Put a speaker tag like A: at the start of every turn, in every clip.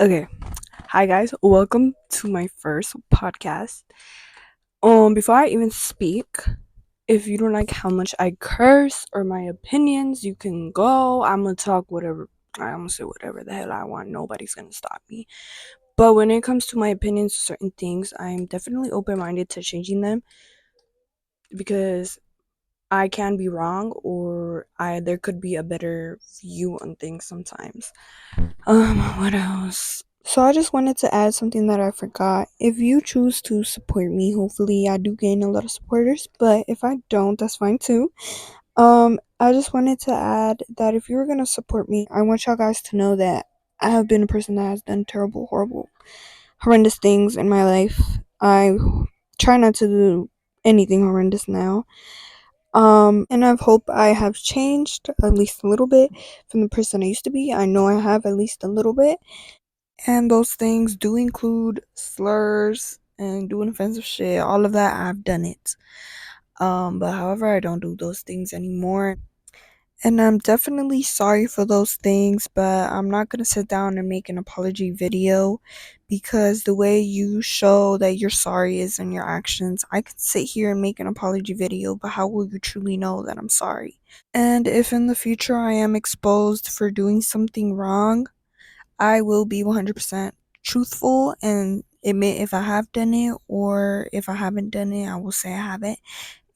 A: Okay. Hi guys. Welcome to my first podcast. Before I even speak, if you don't like how much I curse or my opinions, you can go. I'm gonna talk whatever I'm gonna say whatever the hell I want. Nobody's gonna stop me. But when it comes to my opinions on certain things, I'm definitely open minded to changing them because I can be wrong or I there could be a better view on things sometimes. What else? So I just wanted to add something that I forgot. If you choose to support me, hopefully I do gain a lot of supporters, but if I don't, that's fine too. I just wanted to add that if you were gonna support me, I want y'all guys to know that I have been a person that has done terrible, horrible, horrendous things in my life. I try not to do anything horrendous now. And I hope I have changed at least a little bit from the person I used to be. I know I have at least a little bit. And those things do include slurs and doing offensive shit. All of that, I've done it. But however, I don't do those things anymore. And I'm definitely sorry for those things, but I'm not gonna sit down and make an apology video because the way you show that you're sorry is in your actions. I could sit here and make an apology video, but how will you truly know that I'm sorry? And if in the future I am exposed for doing something wrong, I will be 100% truthful and admit if I have done it, or if I haven't done it, I will say I haven't.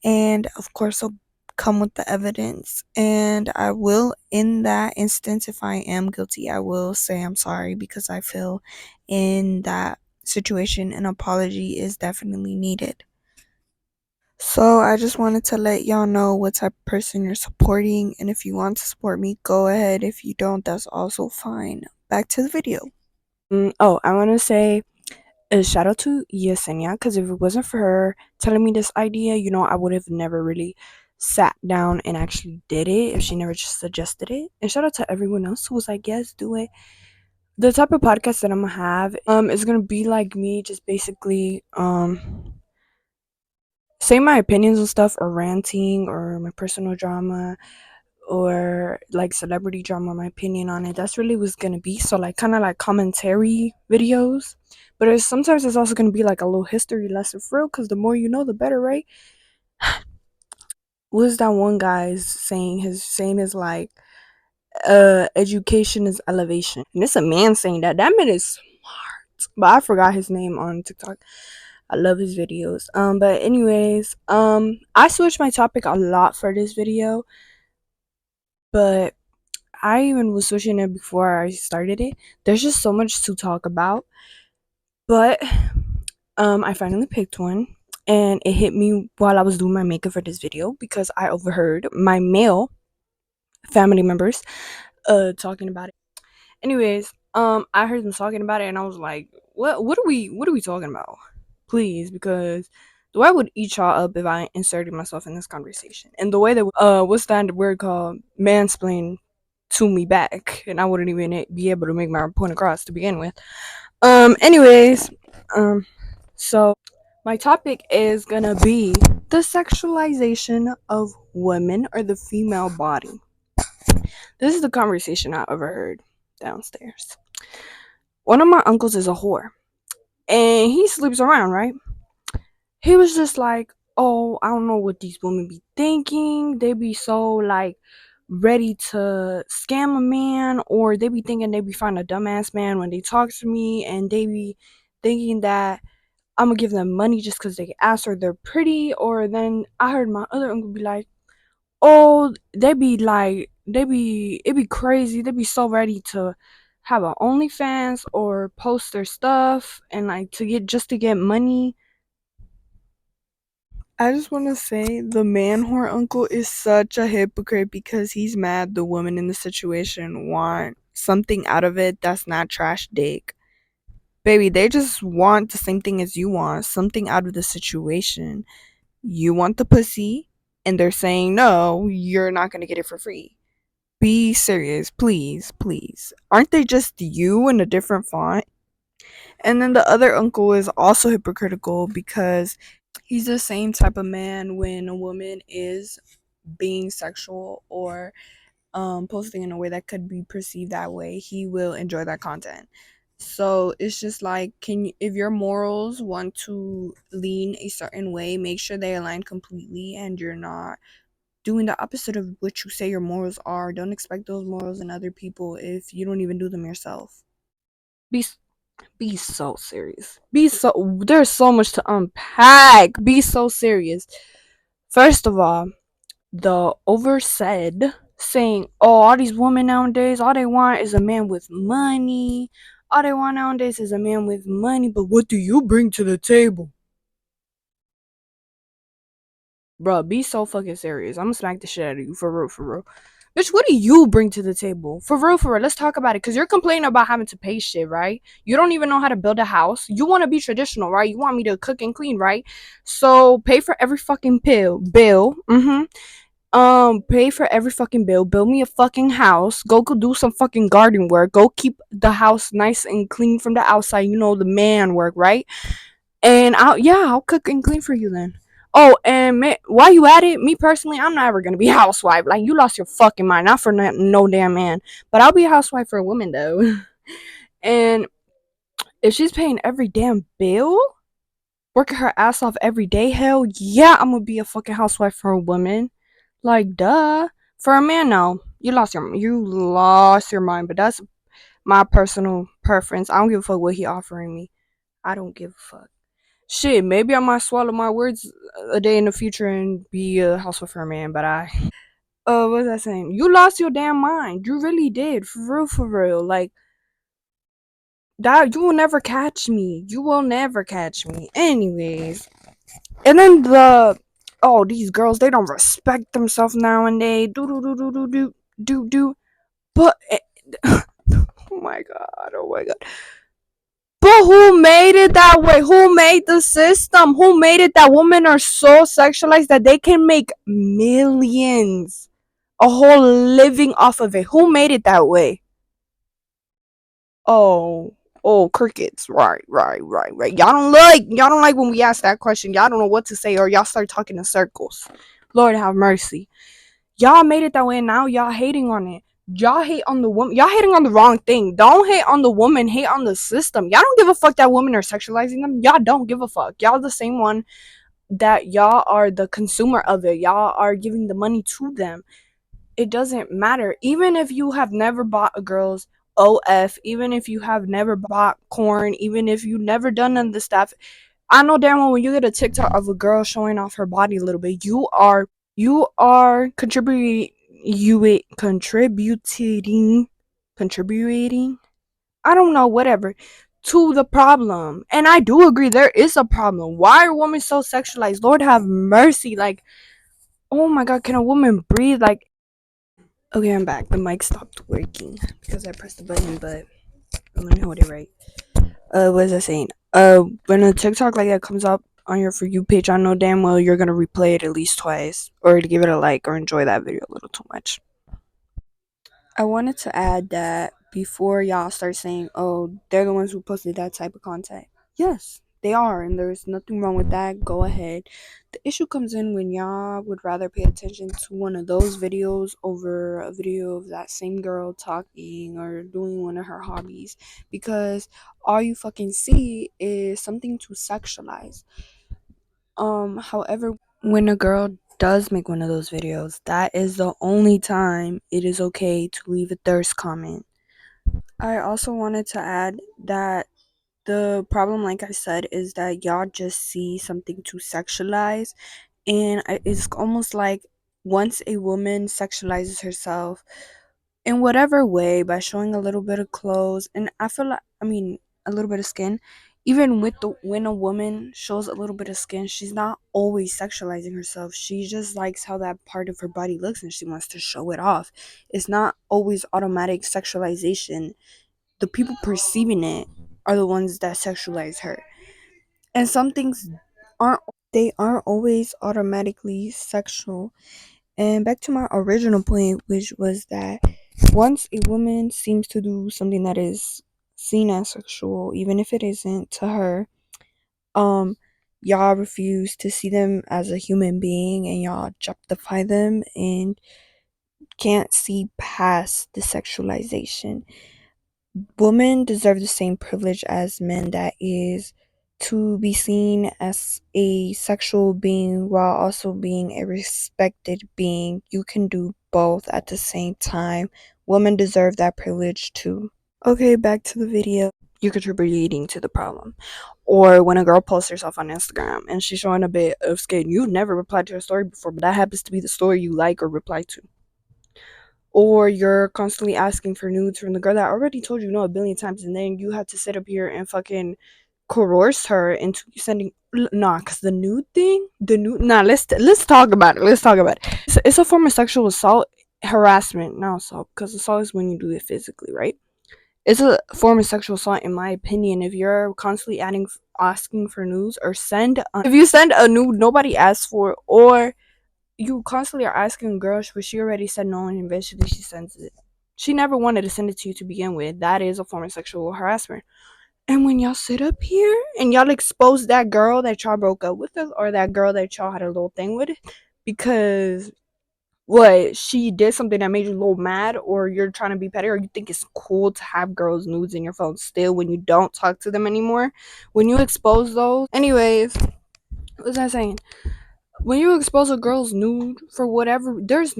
A: And of course, I'll come with the evidence. And I will, in that instance, if I am guilty, I will say I'm sorry because I feel in that situation an apology is definitely needed. So I just wanted to let y'all know what type of person you're supporting, and if you want to support me, go ahead. If you don't, that's also fine. Back to the video. I want to say a shout out to Yesenia because if it wasn't for her telling me this idea, I would have never really sat down and actually did it if she never just suggested it. And shout out to everyone else who was like, yes, do it. The type of podcast that I'm gonna have is gonna be like me just basically saying my opinions and stuff, or ranting, or my personal drama, or like celebrity drama, my opinion on it. That's really what's gonna be. So like kind of like commentary videos, but sometimes it's also gonna be like a little history lesson for real. Cause the more you know, the better, right? What's that one guy's saying? His saying is like, education is elevation, and it's a man saying that. That man is smart, but I forgot his name on TikTok. I love his videos. But anyways, I switched my topic a lot for this video, but I even was switching it before I started it. There's just so much to talk about. But I finally picked one, and it hit me while I was doing my makeup for this video because I overheard my male family members talking about it. Anyways, I heard them talking about it and I was like, what are we talking about? Please, because the way I would eat y'all up if I inserted myself in this conversation. And the way that what's that word called, mansplain to me back, and I wouldn't even be able to make my point across to begin with. Anyways, um so my topic is gonna be the sexualization of women, or the female body. This is the conversation I overheard downstairs. One of my uncles is a whore, and he sleeps around, right? He was just like, oh, I don't know what these women be thinking. They be so like ready to scam a man, or they be thinking they be finding a dumbass man when they talk to me, and they be thinking that I'm gonna give them money just because they ask, or they're pretty. Or then I heard my other uncle be like, oh, they be like, it be crazy. They be so ready to have a OnlyFans or post their stuff and like to get money. I just want to say the man whore uncle is such a hypocrite because he's mad the women in the situation want something out of it that's not trash dick. Baby, they just want the same thing as you want, something out of the situation. You want the pussy, and they're saying, no, you're not going to get it for free. Be serious, please, please. Aren't they just you in a different font? And then the other uncle is also hypocritical because he's the same type of man when a woman is being sexual, or posting in a way that could be perceived that way. He will enjoy that content. So it's just like, can you, if your morals want to lean a certain way, make sure they align completely and you're not doing the opposite of what you say your morals are. Don't expect those morals in other people if you don't even do them yourself. Be be so serious. Be so There's so much to unpack. Be so serious. First of all, the oversaid saying, "Oh, all these women nowadays, all they want is a man with money. All they want nowadays is a man with money, but what do you bring to the table?" Bruh, be so fucking serious. I'm gonna smack the shit out of you, for real, for real. Bitch, what do you bring to the table? For real, for real. Let's talk about it. Cause you're complaining about having to pay shit, right? You don't even know how to build a house. You want to be traditional, right? You want me to cook and clean, right? So pay for every fucking bill. Pay for every fucking bill. Build me a fucking house. Go do some fucking garden work. Go keep the house nice and clean from the outside. You know, the man work, right? And I'll cook and clean for you then. Oh, and while you at it, me personally, I'm not ever gonna be a housewife. Like, you lost your fucking mind, not for no damn man. But I'll be a housewife for a woman though. And if she's paying every damn bill, working her ass off every day, hell yeah, I'm gonna be a fucking housewife for a woman. Like, duh. For a man, no. You lost your mind. But that's my personal preference. I don't give a fuck what he offering me. I don't give a fuck. Shit, maybe I might swallow my words a day in the future and be a housewife for a man, but what was I saying? You lost your damn mind. You really did. For real, for real. Like, that, you will never catch me. You will never catch me. Anyways. And then these girls, they don't respect themselves nowadays. Do. But, oh my god, oh my god. But who made it that way? Who made the system? Who made it that women are so sexualized that they can make millions, a whole living off of it? Who made it that way? Oh, oh, crickets. Right. Y'all don't like when we ask that question. Y'all don't know what to say, or y'all start talking in circles. Lord have mercy. Y'all made it that way, and now y'all hating on it. Y'all hate on the woman. Y'all hating on the wrong thing. Don't hate on the woman. Hate on the system. Y'all don't give a fuck that women are sexualizing them. Y'all don't give a fuck. Y'all the same one that y'all are the consumer of it. Y'all are giving the money to them. It doesn't matter. Even if you have never bought a girl's OF, even if you have never bought corn, even if you never done none of the stuff, I know damn well when you get a TikTok of a girl showing off her body a little bit, you are contributing, I don't know, whatever, to the problem. And I do agree there is a problem. Why are women so sexualized? Lord have mercy. Like, oh my god, can a woman breathe? Like, okay, I'm back. The mic stopped working because I pressed the button, but let me hold it right. What was I saying? When a TikTok like that comes up on your For You page, I know damn well you're gonna replay it at least twice, or to give it a like, or enjoy that video a little too much. I wanted to add that before y'all start saying, "Oh, they're the ones who posted that type of content." Yes, they are, and there's nothing wrong with that. Go ahead. The issue comes in when y'all would rather pay attention to one of those videos over a video of that same girl talking or doing one of her hobbies, because all you fucking see is something to sexualize. However, when a girl does make one of those videos, that is the only time it is okay to leave a thirst comment. I also wanted to add that the problem, like I said, is that y'all just see something to sexualize, and it's almost like once a woman sexualizes herself in whatever way, by showing a little bit of clothes, and I mean a little bit of skin, even with the when a woman shows a little bit of skin, she's not always sexualizing herself. She just likes how that part of her body looks and she wants to show it off. It's not always automatic sexualization. The people perceiving it are the ones that sexualize her, and some things aren't always automatically sexual. And back to my original point, which was that once a woman seems to do something that is seen as sexual, even if it isn't to her, um, y'all refuse to see them as a human being and y'all objectify them and can't see past the sexualization. Women deserve the same privilege as men, that is, to be seen as a sexual being while also being a respected being. You can do both at the same time. Women deserve that privilege too. Okay, back to the video. You're contributing to the problem. Or when a girl posts herself on Instagram and she's showing a bit of skin, you never replied to her story before, but that happens to be the story you like or reply to. Or you're constantly asking for nudes from the girl that already told you no a billion times, and then you have to sit up here and fucking coerce her into sending. Nah, cause the nude thing, the nude. Nah, let's talk about it. Let's talk about it. It's a form of sexual assault, harassment, not assault, because assault is when you do it physically, right? It's a form of sexual assault, in my opinion. If you're constantly asking for nudes, or if you send a nude nobody asked for, or you constantly are asking girls, but she already said no, and eventually she sends it. She never wanted to send it to you to begin with. That is a form of sexual harassment. And when y'all sit up here and y'all expose that girl that y'all broke up with, or that girl that y'all had a little thing with, because what, she did something that made you a little mad, or you're trying to be petty, or you think it's cool to have girls' nudes in your phone still when you don't talk to them anymore, when you expose those. Anyways, what was I saying? When you expose a girl's nude for whatever, there's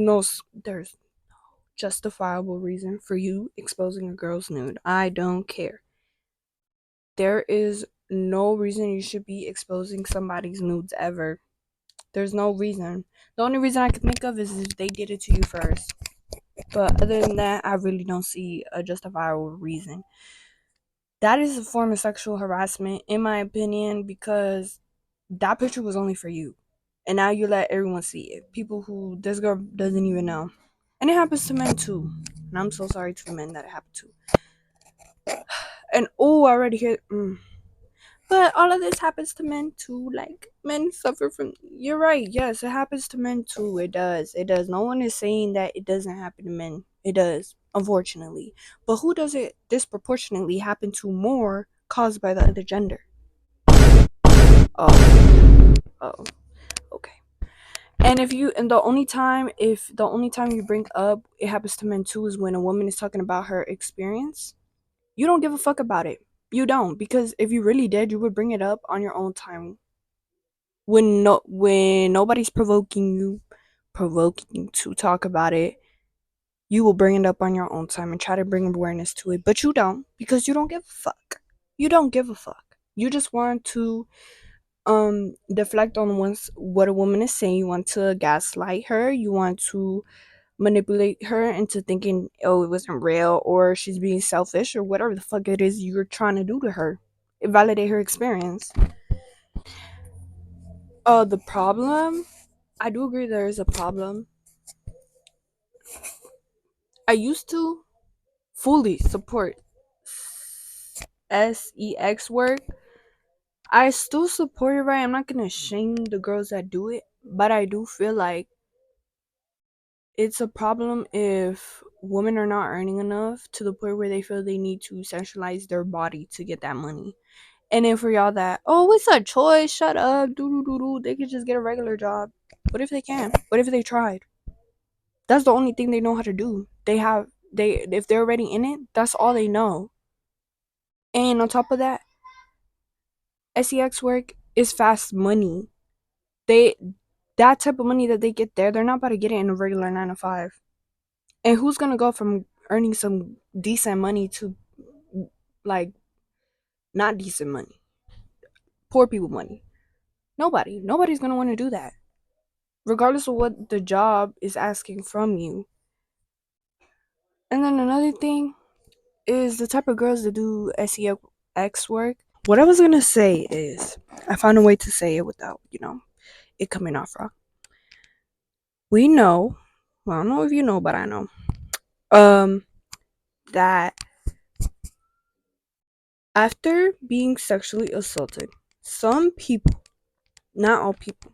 A: justifiable reason for you exposing a girl's nude. I don't care. There is no reason you should be exposing somebody's nudes ever. There's no reason. The only reason I can think of is if they did it to you first. But other than that, I really don't see a justifiable reason. That is a form of sexual harassment, in my opinion, because that picture was only for you. And now you let everyone see it. People who this girl doesn't even know. And it happens to men too. And I'm so sorry to the men that it happened to. And oh, I already hear. But all of this happens to men too. Like, men suffer from. You're right. Yes, it happens to men too. It does. It does. No one is saying that it doesn't happen to men. It does, unfortunately. But who does it disproportionately happen to more, caused by the other gender? Oh, oh, okay. And if the only time you bring up it happens to men too is when a woman is talking about her experience, you don't give a fuck about it. You don't, because if you really did, you would bring it up on your own time. When nobody's provoking you to talk about it, you will bring it up on your own time and try to bring awareness to it. But you don't, because you don't give a fuck. You don't give a fuck. You just want to deflect on what a woman is saying. You want to gaslight her. You want to manipulate her into thinking, oh, it wasn't real, or she's being selfish, or whatever the fuck it is you're trying to do to her. Validate her experience. The problem, I do agree there is a problem. I used to fully support sex work. I still support it, right? I'm not gonna shame the girls that do it, but I do feel like it's a problem if women are not earning enough to the point where they feel they need to sexualize their body to get that money. And then for y'all that, oh, it's a choice, shut up, doo doo doo doo, they could just get a regular job. What if they can? What if they tried? That's the only thing they know how to do. If they're already in it, that's all they know. And on top of that, sex work is fast money. They that type of money that they get there, they're not about to get it in a regular 9 to 5. And who's gonna go from earning some decent money to, like, not decent money, poor people money? Nobody's gonna want to do that, regardless of what the job is asking from you. And then another thing is the type of girls that do sex work. What I was gonna say is, I found a way to say it without, it coming off wrong. We know, well, I don't know if you know, but I know, that after being sexually assaulted, some people, not all people,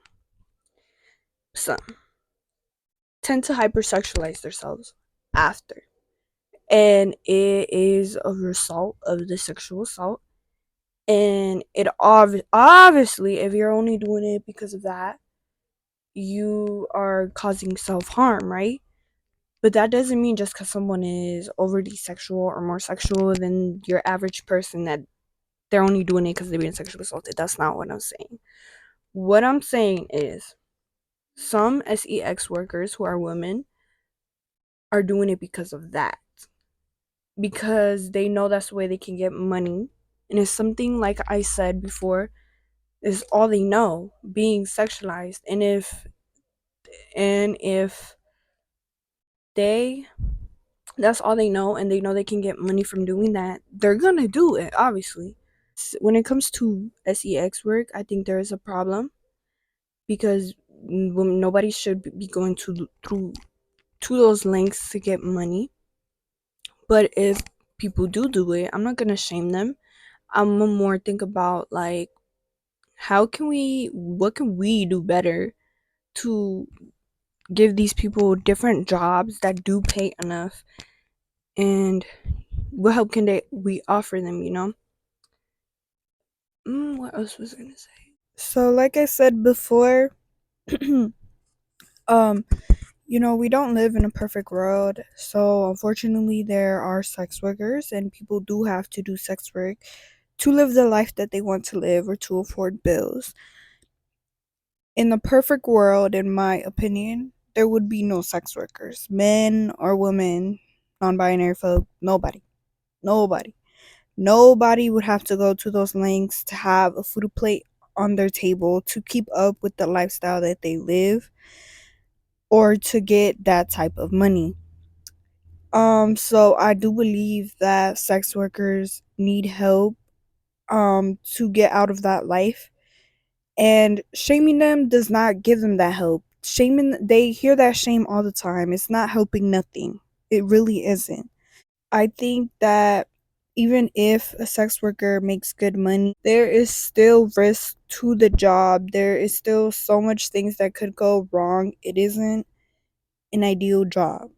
A: some tend to hypersexualize themselves after. And it is a result of the sexual assault. And it obviously, if you're only doing it because of that, you are causing self harm, right? But that doesn't mean just because someone is overly sexual or more sexual than your average person that they're only doing it because they're being sexually assaulted. That's not what I'm saying. What I'm saying is some sex workers who are women are doing it because of that. Because they know that's the way they can get money. And it's something like I said before, is all they know, being sexualized. And if they that's all they know and they know they can get money from doing that, they're gonna do it, obviously. When it comes to sex work, I think there is a problem because nobody should be going to those lengths to get money. But if people do it, I'm not gonna shame them. I'm gonna more think about like what can we do better to give these people different jobs that do pay enough, and what help can we offer them, you know? What else was I gonna say? So like I said before, um we don't live in a perfect world. So unfortunately there are sex workers and people do have to do sex work to live the life that they want to live or to afford bills. In the perfect world, in my opinion, there would be no sex workers, men or women, non-binary folk, nobody. Nobody. Nobody would have to go to those lengths to have a food plate on their table to keep up with the lifestyle that they live or to get that type of money. So I do believe that sex workers need help to get out of that life, and shaming them does not give them that help. Shaming, they hear that shame all the time. It's not helping nothing. It really isn't. I think that even if a sex worker makes good money, there is still risk to the job. There is still so much things that could go wrong. It isn't an ideal job.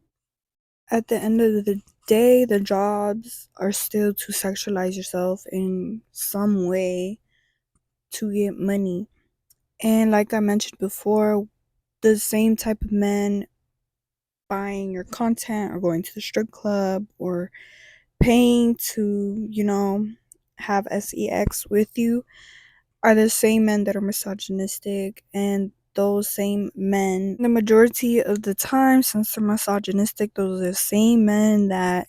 A: At the end of the day, the jobs are still to sexualize yourself in some way to get money. And like I mentioned before, the same type of men buying your content or going to the strip club or paying to, have sex with you are the same men that are misogynistic. And those same men, the majority of the time, since they're misogynistic, those are the same men that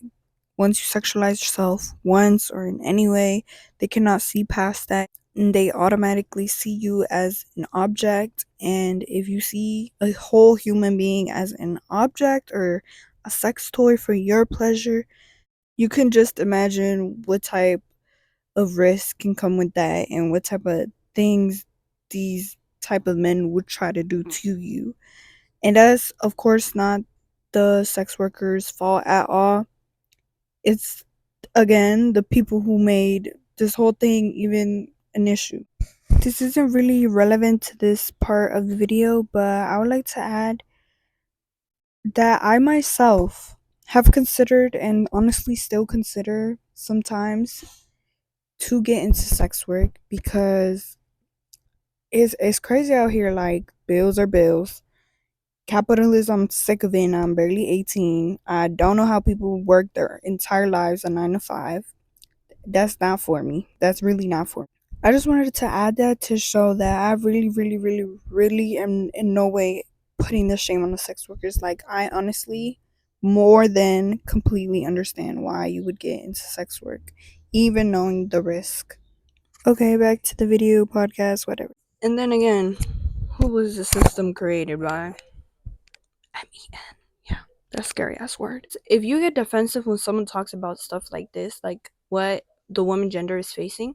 A: once you sexualize yourself once or in any way, they cannot see past that and they automatically see you as an object. And if you see a whole human being as an object or a sex toy for your pleasure, you can just imagine what type of risk can come with that and what type of things these type of men would try to do to you. And that's of course not the sex workers' fault at all. It's again the people who made this whole thing even an issue. This isn't really relevant to this part of the video, but I would like to add that I myself have considered and honestly still consider sometimes to get into sex work because it's crazy out here. Like, bills are bills. Capitalism, I'm sick of it. I'm barely 18. I don't know how people work their entire lives a 9 to 5. That's not for me. That's really not for me. I just wanted to add that to show that I really, really, really, really am in no way putting the shame on the sex workers. Like, I honestly more than completely understand why you would get into sex work, even knowing the risk. Okay, back to the video, podcast, whatever. And then again, who was the system created by? MEN. Yeah, that's scary ass word. If you get defensive when someone talks about stuff like this, like what the woman gender is facing,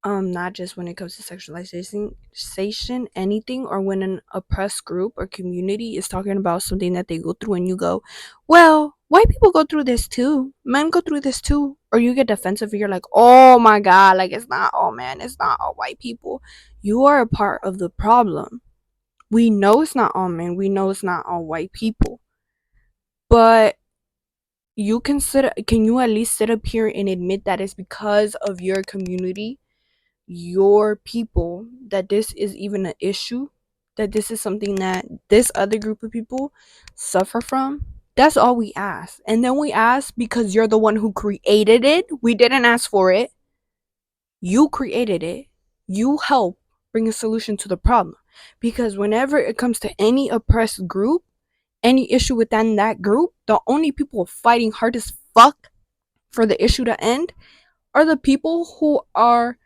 A: not just when it comes to sexualization, anything, or when an oppressed group or community is talking about something that they go through and you go, well, white people go through this too, men go through this too, or you get defensive and you're like, oh my god, like, it's not all men, it's not all white people. You are a part of the problem. We know it's not all men, we know it's not all white people, but can you at least sit up here and admit that it's because of your community, your people, that this is even an issue, that this is something that this other group of people suffer from? That's all we ask. And then we ask because you're the one who created it. We didn't ask for it. You created it. You help bring a solution to the problem. Because whenever it comes to any oppressed group, any issue within that group, the only people fighting hard as fuck for the issue to end are the people who are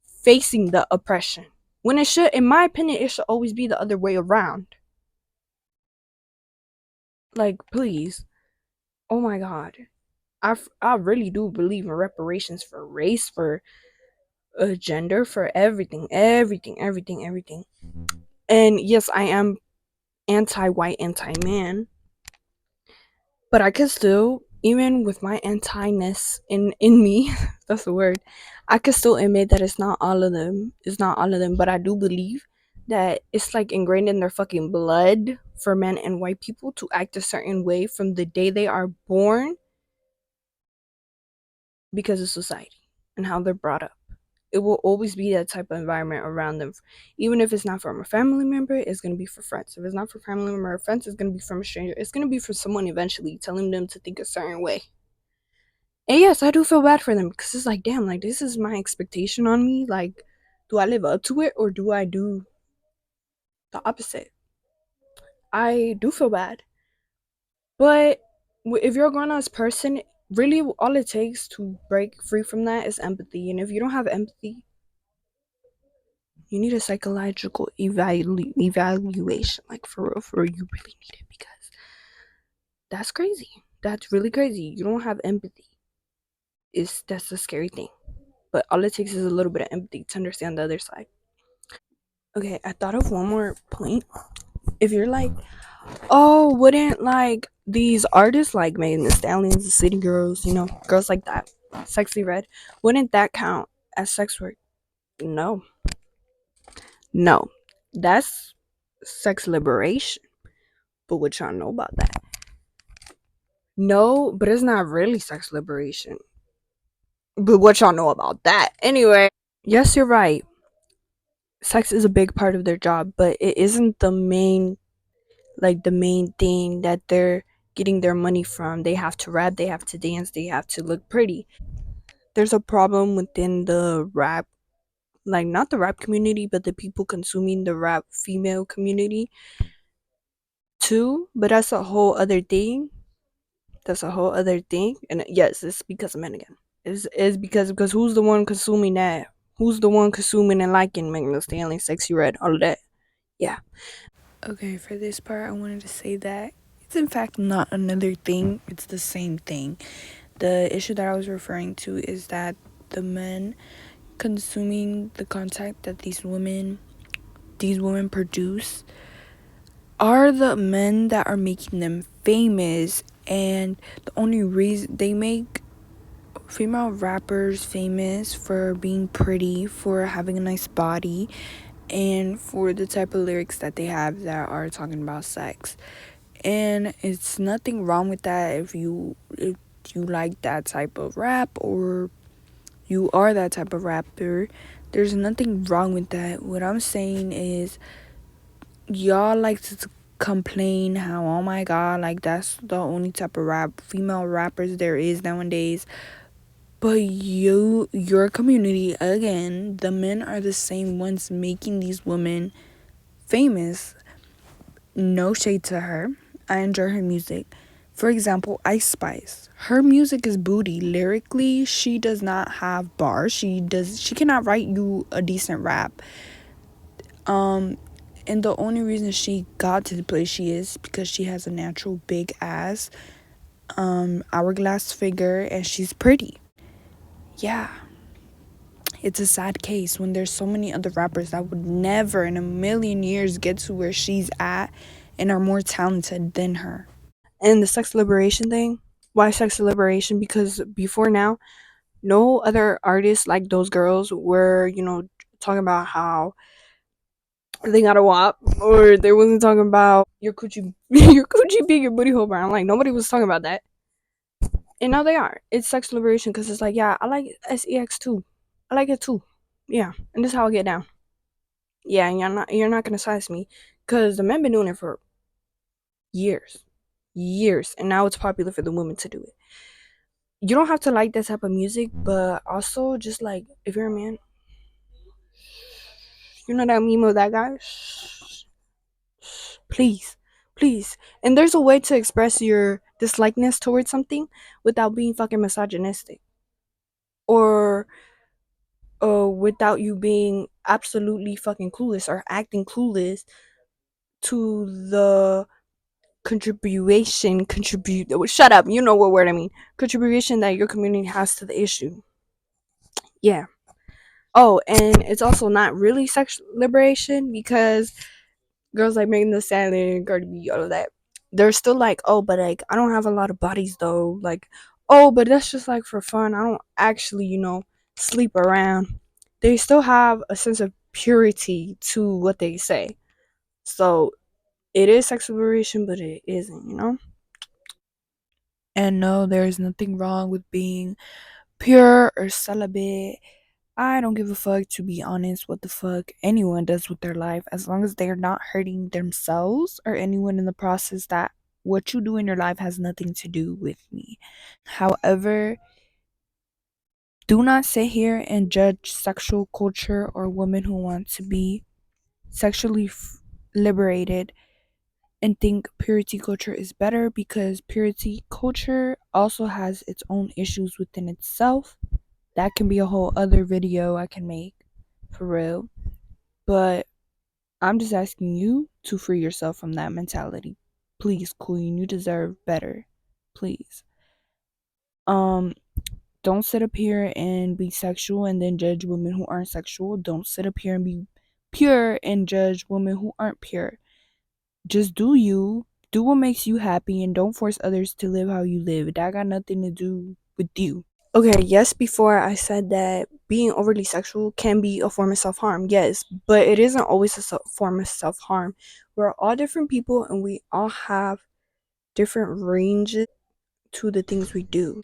A: facing the oppression. When it should, in my opinion, it should always be the other way around. Like, please. Oh my god. I really do believe in reparations for race, for gender, for everything, everything, everything, everything. And yes, I am anti-white, anti-man, but I could still, even with my anti-ness in me, that's the word, I could still admit that it's not all of them. It's not all of them, but I do believe that it's like ingrained in their fucking blood for men and white people to act a certain way from the day they are born because of society and how they're brought up. It will always be that type of environment around them. Even if it's not from a family member, it's going to be for friends. If it's not for family member or friends, it's going to be from a stranger. It's going to be from someone eventually telling them to think a certain way. And yes, I do feel bad for them because it's like, damn, like this is my expectation on me. Like, do I live up to it or do I do the opposite? I do feel bad. But if you're a grown ass person, really all it takes to break free from that is empathy. And if you don't have empathy, you need a psychological evaluation, like for real, for real, you really need it because that's crazy. That's really crazy. You don't have empathy. Is That's a scary thing. But all it takes is a little bit of empathy to understand the other side. Okay, I thought of one more point. If you're like, oh, wouldn't like these artists like Megan Thee Stallions, the City Girls, girls like that, Sexy Red, wouldn't that count as sex work? No, no, that's sex liberation. But what y'all know about that? No, but it's not really sex liberation. But what y'all know about that? Anyway, yes, you're right. Sex is a big part of their job, but it isn't the main thing that they're getting their money from. They have to rap, they have to dance, they have to look pretty. There's a problem within the rap, like not the rap community, but the people consuming the rap female community too. But that's a whole other thing. That's a whole other thing. And yes, it's because of men again. Is because who's the one consuming that? Who's the one consuming and liking Megan Thee Stallion, Sexy Red, all of that? Yeah. Okay, for this part, I wanted to say that it's in fact not another thing. It's the same thing. The issue that I was referring to is that the men consuming the content that these women produce are the men that are making them famous, and the only reason they make female rappers famous for being pretty, for having a nice body, and for the type of lyrics that they have that are talking about sex. And it's nothing wrong with that if you like that type of rap or you are that type of rapper. There's nothing wrong with that. What I'm saying is y'all like to complain how, oh my god, like that's the only type of female rappers there is nowadays. But your community, again, the men are the same ones making these women famous. No shade to her. I enjoy her music. For example, Ice Spice. Her music is booty. Lyrically, she does not have bars. She cannot write you a decent rap. And the only reason she got to the place she is because she has a natural big ass, hourglass figure, and she's pretty. Yeah. It's a sad case when there's so many other rappers that would never in a million years get to where she's at and are more talented than her. And the sex liberation thing, why sex liberation? Because before now, no other artists like those girls were, talking about how they got a wop, or they wasn't talking about your coochie, your coochie being your booty hole brown. Like nobody was talking about that, and now they are. It's sex liberation because it's like, yeah, I like sex too. I like it too. Yeah, and this is how I get down. Yeah, and you're not gonna size me, because the men been doing it for years. years, and now it's popular for the women to do it. You don't have to like that type of music, but also just like if you're a man, you know that meme of that guy. Please, please. And there's a way to express your dislikeness towards something without being fucking misogynistic, or without you being absolutely fucking clueless or acting clueless to the contribute shut up, you know what word I mean, contribution that your community has to the issue. Yeah. Oh, and it's also not really sexual liberation because girls like Megan Thee Stallion, Cardi B, all of that, they're still like, oh, but like I don't have a lot of bodies though. Like, oh, but that's just like for fun. I don't actually, sleep around. They still have a sense of purity to what they say. So it is sexual liberation, but it isn't. And no, there is nothing wrong with being pure or celibate. I don't give a fuck, to be honest, what the fuck anyone does with their life, as long as they're not hurting themselves or anyone in the process. That what you do in your life has nothing to do with me. However, do not sit here and judge sexual culture or women who want to be sexually liberated and think purity culture is better, because purity culture also has its own issues within itself. That can be a whole other video I can make, for real. But I'm just asking you to free yourself from that mentality. Please, queen, you deserve better. Please. Um, don't sit up here and be sexual and then judge women who aren't sexual. Don't sit up here and be pure and judge women who aren't pure. Just do you. Do what makes you happy and don't force others to live how you live. That got nothing to do with you. Okay, yes, before I said that being overly sexual can be a form of self harm. Yes, but it isn't always a form of self harm. We're all different people and we all have different ranges to the things we do.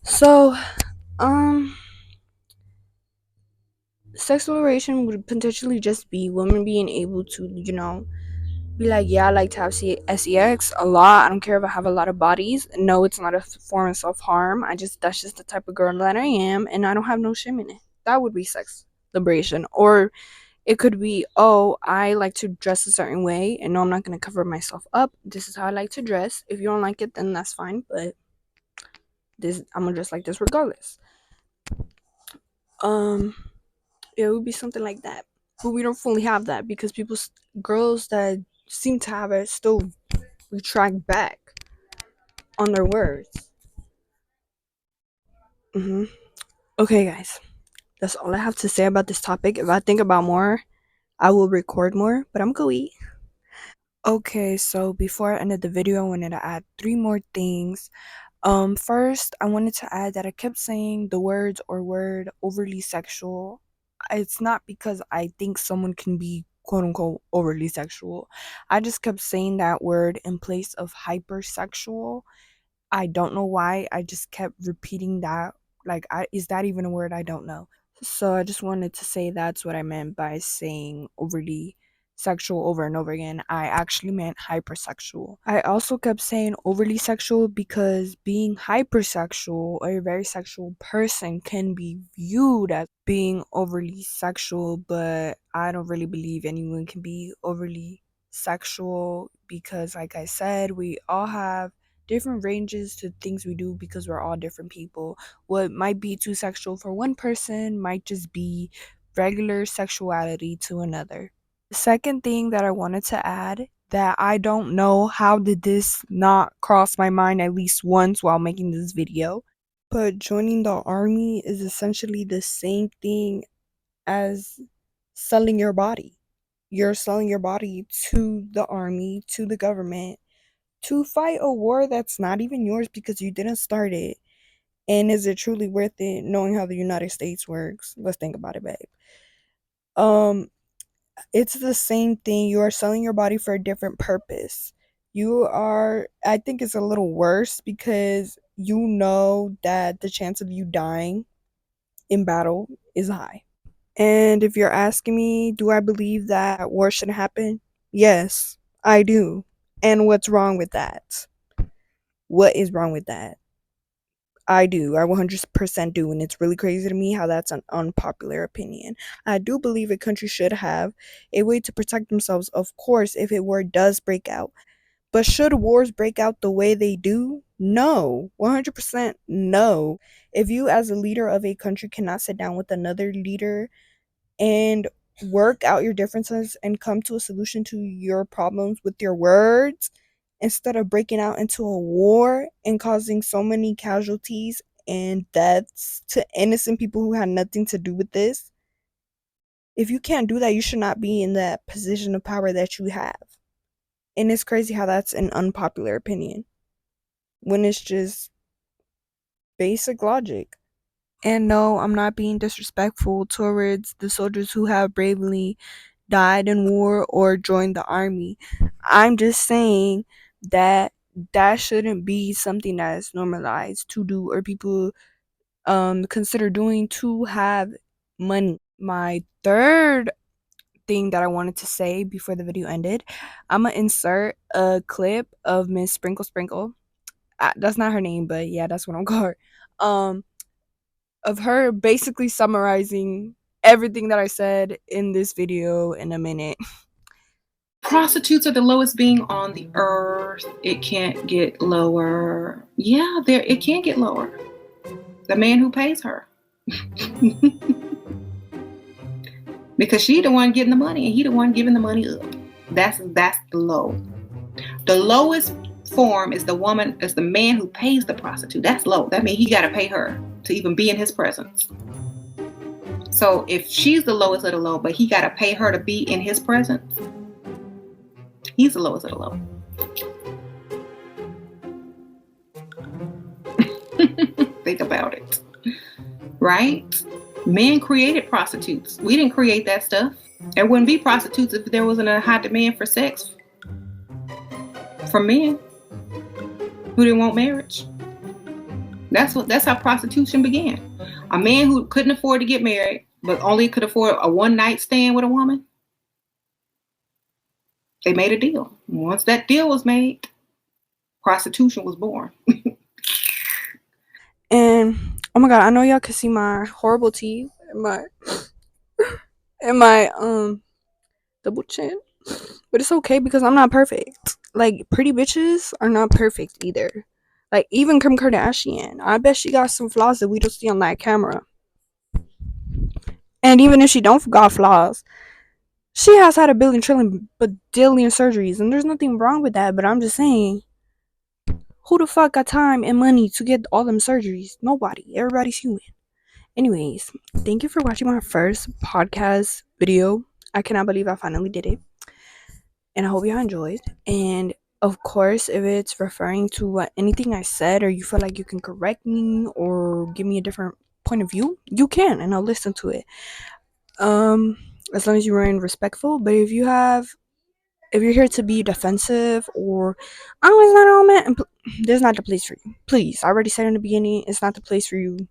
A: So, um, sexual liberation would potentially just be women being able to, be like, yeah, I like to have sex a lot. I don't care if I have a lot of bodies. No, it's not a form of self harm. That's just the type of girl that I am, and I don't have no shame in it. That would be sex liberation. Or it could be, oh, I like to dress a certain way, and no, I'm not gonna cover myself up. This is how I like to dress. If you don't like it, then that's fine. But I'm gonna dress like this regardless. Um, it would be something like that. But we don't fully have that because girls that seem to have it still retract back on their words. hmm Okay, guys, that's all I have to say about this topic. If I think about more, I will record more, but I'm going to eat. Okay, so before I ended the video, I wanted to add three more things. First, I wanted to add that I kept saying the words or word overly sexual. It's not because I think someone can be quote unquote overly sexual. I just kept saying that word in place of hypersexual. I don't know why. I just kept repeating that. Like, is that even a word? I don't know. So I just wanted to say that's what I meant by saying overly sexual over and over again. I actually meant hypersexual. I also kept saying overly sexual because being hypersexual or a very sexual person can be viewed as being overly sexual, but I don't really believe anyone can be overly sexual because, like I said, we all have different ranges to things we do because we're all different people. What might be too sexual for one person might just be regular sexuality to another. The second thing that I wanted to add, that I don't know how did this not cross my mind at least once while making this video, but joining the army is essentially the same thing as selling your body. You're selling your body to the army, to the government, to fight a war that's not even yours because you didn't start it. And is it truly worth it knowing how the United States works? Let's think about it, babe. Um, it's the same thing. You are selling your body for a different purpose. I think it's a little worse because you know that the chance of you dying in battle is high. And if you're asking me, do I believe that war should happen? Yes, I do. And what's wrong with that? What is wrong with that? I do. I 100% do. And it's really crazy to me how that's an unpopular opinion. I do believe a country should have a way to protect themselves, of course, if a war does break out. But should wars break out the way they do? No. 100% no. If you, as a leader of a country, cannot sit down with another leader and work out your differences and come to a solution to your problems with your words instead of breaking out into a war and causing so many casualties and deaths to innocent people who had nothing to do with this. If you can't do that, you should not be in that position of power that you have. And it's crazy how that's an unpopular opinion when it's just basic logic. And no, I'm not being disrespectful towards the soldiers who have bravely died in war or joined the army. I'm just saying that that shouldn't be something that's normalized to do or people consider doing to have money. My third thing that I wanted to say before the video ended, I'm gonna insert a clip of Miss Sprinkle Sprinkle. That's not her name, but yeah, that's what I'm called her. Of her basically summarizing everything that I said in this video in a minute.
B: Prostitutes are the lowest being on the earth. It can't get lower. Yeah, it can't get lower. The man who pays her. Because she the one getting the money and he the one giving the money up. That's the low. The lowest form is the man who pays the prostitute. That's low. That means he got to pay her to even be in his presence. So if she's the lowest of the low, but he got to pay her to be in his presence, he's the lowest of the low. Think about it. Right? Men created prostitutes. We didn't create that stuff. There wouldn't be prostitutes if there wasn't a high demand for sex from men who didn't want marriage. That's how prostitution began. A man who couldn't afford to get married, but only could afford a one night stand with a woman. They made a deal. Once that deal was made, prostitution was born.
A: And oh my god, I know y'all can see my horrible teeth and my double chin. But it's okay because I'm not perfect. Like pretty bitches are not perfect either. Like even Kim Kardashian, I bet she got some flaws that we don't see on that camera. And even if she don't got flaws, she has had a billion trillion badillion surgeries, and there's nothing wrong with that. But I'm just saying, who the fuck got time and money to get all them surgeries? Nobody. Everybody's human. Anyways, thank you for watching my first podcast video. I cannot believe I finally did it. And I hope you enjoyed. And of course, if it's referring to anything I said, or you feel like you can correct me or give me a different point of view, you can, and I'll listen to it. As long as you remain respectful. But if you're here to be defensive or oh, it's not all meant, there's not the place for you. Please, I already said in the beginning, it's not the place for you.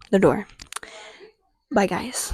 A: The door. Bye, guys.